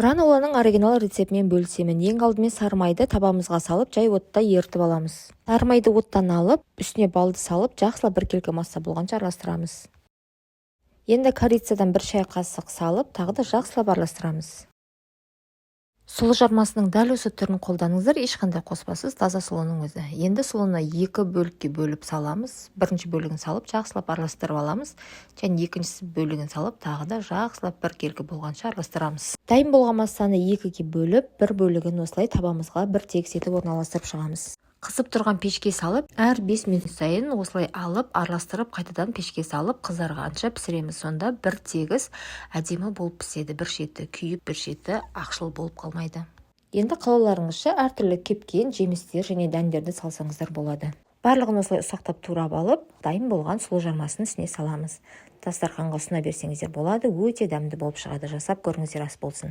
Граноланың оригинал рецептімен бөлісемін. Ең алдымен сары майды табамызға салып, жай отта ерітіп аламыз. Сары майды оттан алып, үстіне балды салып, жақсылап біркелкі масса болғанша араластырамыз. Енді корицадан 1 шай қасық салып, тағы да жақсылап араластырамыз. Сұлы жармасының дәл осы түрін қолданыңыздар, ешқандай қоспасыз, таза сұлының өзі. Енді сұлыны 2 бөлікке бөліп саламыз. Бірінші бөлігін салып, жақсылап араластырып аламыз. Және екінші бөлігін салып, тағы да жақсылап біркелкі болғанша араластырамыз. Дайын болған массаны 2-ге бөліп, бір бөлігін осылай табамызға бір тегіс етіп орналастырып шығамыз. Қысып тұрған пешке салып, әр 5 минут сайын осылай алып, араластырып, қайтадан пешке салып, қызарғанша пісіреміз. Сонда бір тегіс әдемі болып піседі. Бір шеті күйіп, бір шеті ақшыл болып қалмайды. Енді қалауларыңызша әртүрлі кепкен жемістер және дәндерді салсаңыздар болады. Барлығын осылай ұсақтап турап алып, дайын болған сұлы жармасын үстіне саламыз. Дастарханға ұсына берсеңіздер болады, өте дәмді болып шығады. Жасап көріңіздер, ас болсын.